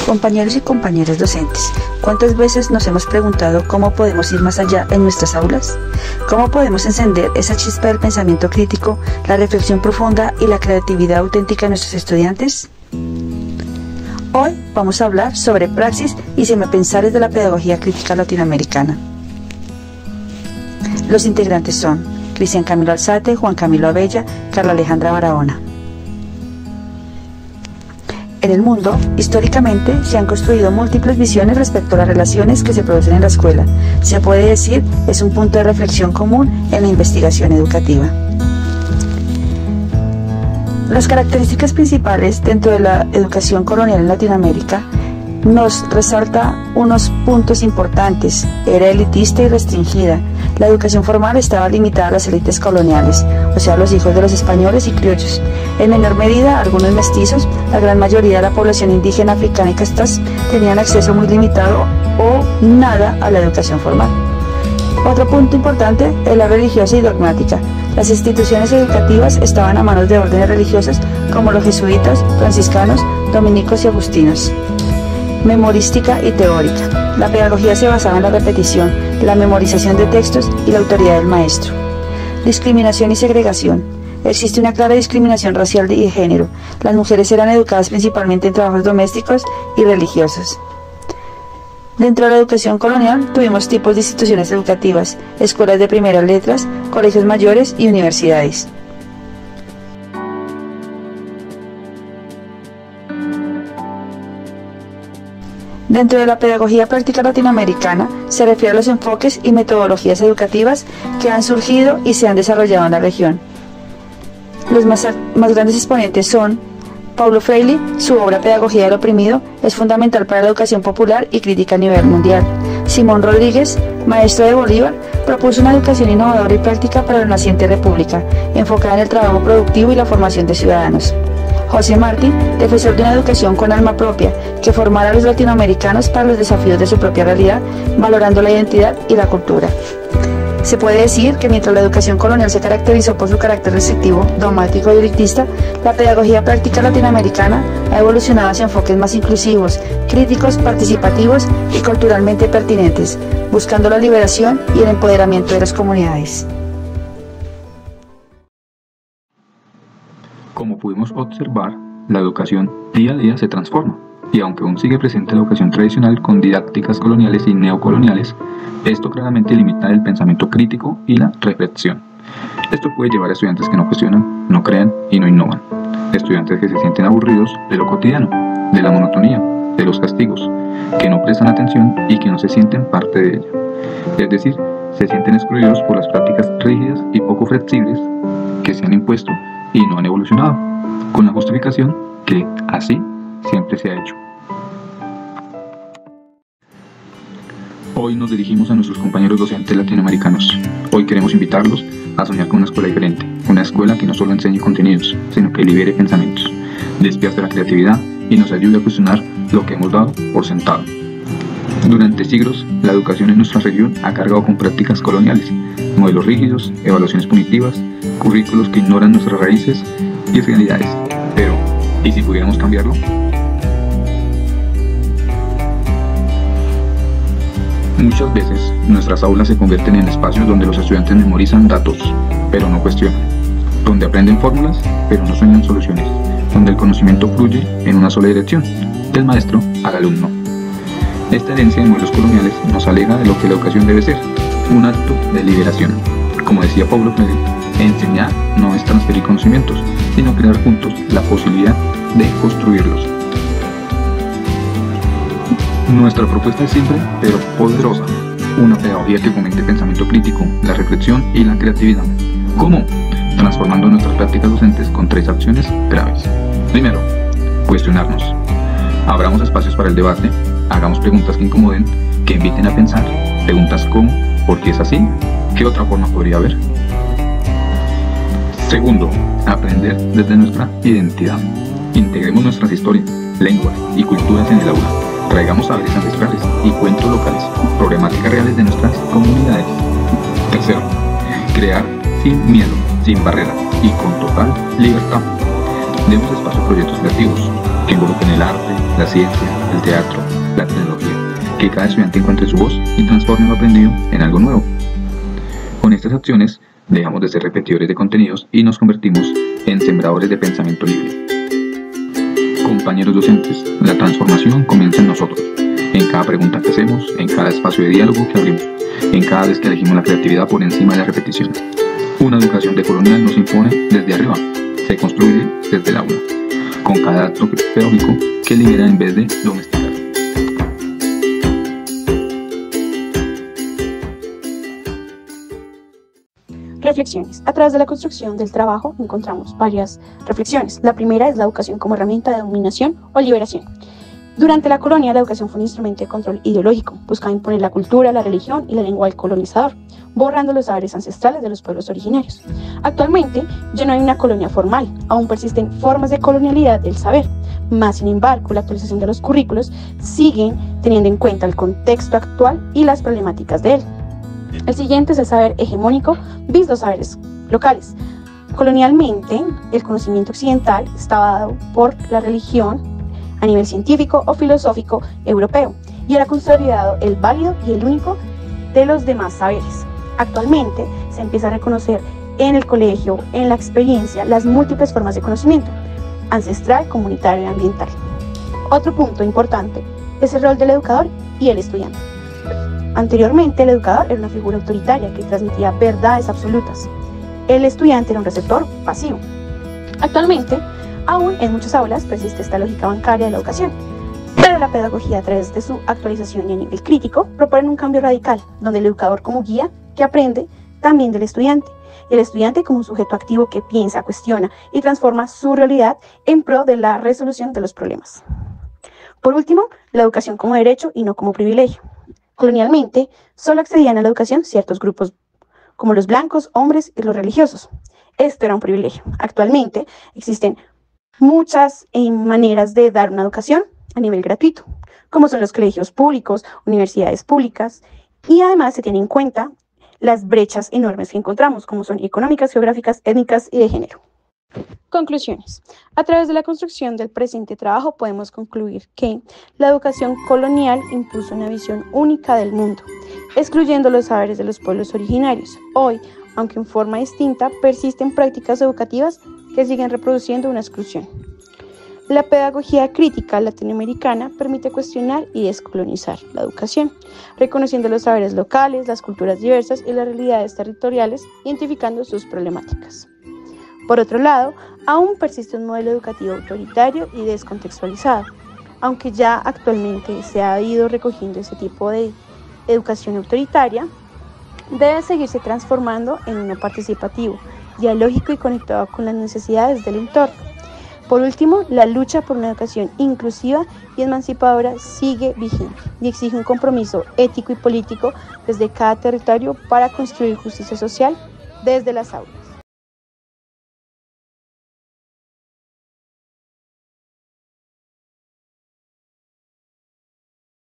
Compañeros y compañeras docentes, ¿cuántas veces nos hemos preguntado cómo podemos ir más allá en nuestras aulas? ¿Cómo podemos encender esa chispa del pensamiento crítico, la reflexión profunda y la creatividad auténtica de nuestros estudiantes? Hoy vamos a hablar sobre praxis y semipensares de la pedagogía crítica latinoamericana. Los integrantes son Cristian Camilo Alzate, Juan Camilo Abella, Carla Alejandra Barahona. En el mundo, históricamente, se han construido múltiples visiones respecto a las relaciones que se producen en la escuela. Se puede decir, es un punto de reflexión común en la investigación educativa. Las características principales dentro de la educación colonial en Latinoamérica nos resalta unos puntos importantes. Era elitista y restringida. La educación formal estaba limitada a las élites coloniales, o sea, los hijos de los españoles y criollos. En menor medida, algunos mestizos, la gran mayoría de la población indígena, africana y castas tenían acceso muy limitado o nada a la educación formal. Otro punto importante es la religiosa y dogmática. Las instituciones educativas estaban a manos de órdenes religiosas como los jesuitas, franciscanos, dominicos y agustinos. Memorística y teórica. La pedagogía se basaba en la repetición, la memorización de textos y la autoridad del maestro. Discriminación y segregación. Existe una clara discriminación racial y de género. Las mujeres eran educadas principalmente en trabajos domésticos y religiosos. Dentro de la educación colonial tuvimos tipos de instituciones educativas, escuelas de primeras letras, colegios mayores y universidades. Dentro de la pedagogía práctica latinoamericana se refiere a los enfoques y metodologías educativas que han surgido y se han desarrollado en la región. Los más grandes exponentes son Paulo Freire. Su obra Pedagogía del oprimido es fundamental para la educación popular y crítica a nivel mundial. Simón Rodríguez, maestro de Bolívar, propuso una educación innovadora y práctica para la naciente república, enfocada en el trabajo productivo y la formación de ciudadanos. José Martí, defensor de una educación con alma propia, que formara a los latinoamericanos para los desafíos de su propia realidad, valorando la identidad y la cultura. Se puede decir que mientras la educación colonial se caracterizó por su carácter restrictivo, dogmático y elitista, la pedagogía práctica latinoamericana ha evolucionado hacia enfoques más inclusivos, críticos, participativos y culturalmente pertinentes, buscando la liberación y el empoderamiento de las comunidades. Como pudimos observar, la educación día a día se transforma, y aunque aún sigue presente la educación tradicional con didácticas coloniales y neocoloniales, esto claramente limita el pensamiento crítico y la reflexión. Esto puede llevar a estudiantes que no cuestionan, no crean y no innovan, estudiantes que se sienten aburridos de lo cotidiano, de la monotonía, de los castigos, que no prestan atención y que no se sienten parte de ella. Es decir, se sienten excluidos por las prácticas rígidas y poco flexibles que se han impuesto y no han evolucionado, con la justificación que así siempre se ha hecho. Hoy nos dirigimos a nuestros compañeros docentes latinoamericanos. Hoy queremos invitarlos a soñar con una escuela diferente, una escuela que no solo enseñe contenidos, sino que libere pensamientos, despierte la creatividad y nos ayude a cuestionar lo que hemos dado por sentado. Durante siglos, la educación en nuestra región ha cargado con prácticas coloniales, modelos rígidos, evaluaciones punitivas, currículos que ignoran nuestras raíces y realidades. Pero, ¿y si pudiéramos cambiarlo? Muchas veces, nuestras aulas se convierten en espacios donde los estudiantes memorizan datos, pero no cuestionan, donde aprenden fórmulas, pero no sueñan soluciones, donde el conocimiento fluye en una sola dirección, del maestro al alumno. Esta herencia de modelos coloniales nos aleja de lo que la educación debe ser, un acto de liberación. Como decía Paulo Freire, enseñar no es transferir conocimientos, sino crear juntos la posibilidad de construirlos. Nuestra propuesta es simple, pero poderosa. Una pedagogía que fomente el pensamiento crítico, la reflexión y la creatividad. ¿Cómo? Transformando nuestras prácticas docentes con 3 acciones graves. Primero, cuestionarnos. Abramos espacios para el debate, hagamos preguntas que incomoden, que inviten a pensar, preguntas como ¿por qué es así? ¿Qué otra forma podría haber? Segundo, aprender desde nuestra identidad. Integremos nuestras historias, lenguas y culturas en el aula. Traigamos saberes ancestrales y cuentos locales, problemáticas reales de nuestras comunidades. Tercero, crear sin miedo, sin barreras y con total libertad. Demos espacio a proyectos creativos, que involucren el arte, la ciencia, el teatro, la tecnología, que cada estudiante encuentre su voz y transforme lo aprendido en algo nuevo. Con estas acciones, dejamos de ser repetidores de contenidos y nos convertimos en sembradores de pensamiento libre. Compañeros docentes, la transformación comienza en nosotros, en cada pregunta que hacemos, en cada espacio de diálogo que abrimos, en cada vez que elegimos la creatividad por encima de la repetición. Una educación decolonial no se impone desde arriba, se construye desde el aula, con cada acto pedagógico que libera en vez de domesticar. Reflexiones. A través de la construcción del trabajo encontramos varias reflexiones. La primera es la educación como herramienta de dominación o liberación. Durante la colonia, la educación fue un instrumento de control ideológico. Buscaba imponer la cultura, la religión y la lengua del colonizador, borrando los saberes ancestrales de los pueblos originarios. Actualmente, ya no hay una colonia formal. Aún persisten formas de colonialidad del saber. Más sin embargo, la actualización de los currículos sigue teniendo en cuenta el contexto actual y las problemáticas de él. El siguiente es el saber hegemónico, vis los saberes locales. Colonialmente, el conocimiento occidental estaba dado por la religión a nivel científico o filosófico europeo y era considerado el válido y el único de los demás saberes. Actualmente se empieza a reconocer en el colegio, en la experiencia, las múltiples formas de conocimiento, ancestral, comunitario y ambiental. Otro punto importante es el rol del educador y el estudiante. Anteriormente, el educador era una figura autoritaria que transmitía verdades absolutas. El estudiante era un receptor pasivo. Actualmente, aún en muchas aulas persiste esta lógica bancaria de la educación, pero la pedagogía, a través de su actualización y a nivel crítico, propone un cambio radical, donde el educador como guía que aprende también del estudiante, y el estudiante como un sujeto activo que piensa, cuestiona y transforma su realidad en pro de la resolución de los problemas. Por último, la educación como derecho y no como privilegio. Colonialmente, solo accedían a la educación ciertos grupos, como los blancos, hombres y los religiosos. Esto era un privilegio. Actualmente existen muchas maneras de dar una educación a nivel gratuito, como son los colegios públicos, universidades públicas, y además se tienen en cuenta las brechas enormes que encontramos, como son económicas, geográficas, étnicas y de género. Conclusiones. A través de la construcción del presente trabajo podemos concluir que la educación colonial impuso una visión única del mundo, excluyendo los saberes de los pueblos originarios. Hoy, aunque en forma distinta, persisten prácticas educativas que siguen reproduciendo una exclusión. La pedagogía crítica latinoamericana permite cuestionar y descolonizar la educación, reconociendo los saberes locales, las culturas diversas y las realidades territoriales, identificando sus problemáticas. Por otro lado, aún persiste un modelo educativo autoritario y descontextualizado, aunque ya actualmente se ha ido recogiendo ese tipo de educación autoritaria, debe seguirse transformando en uno participativo, dialógico y conectado con las necesidades del entorno. Por último, la lucha por una educación inclusiva y emancipadora sigue vigente y exige un compromiso ético y político desde cada territorio para construir justicia social desde las aulas.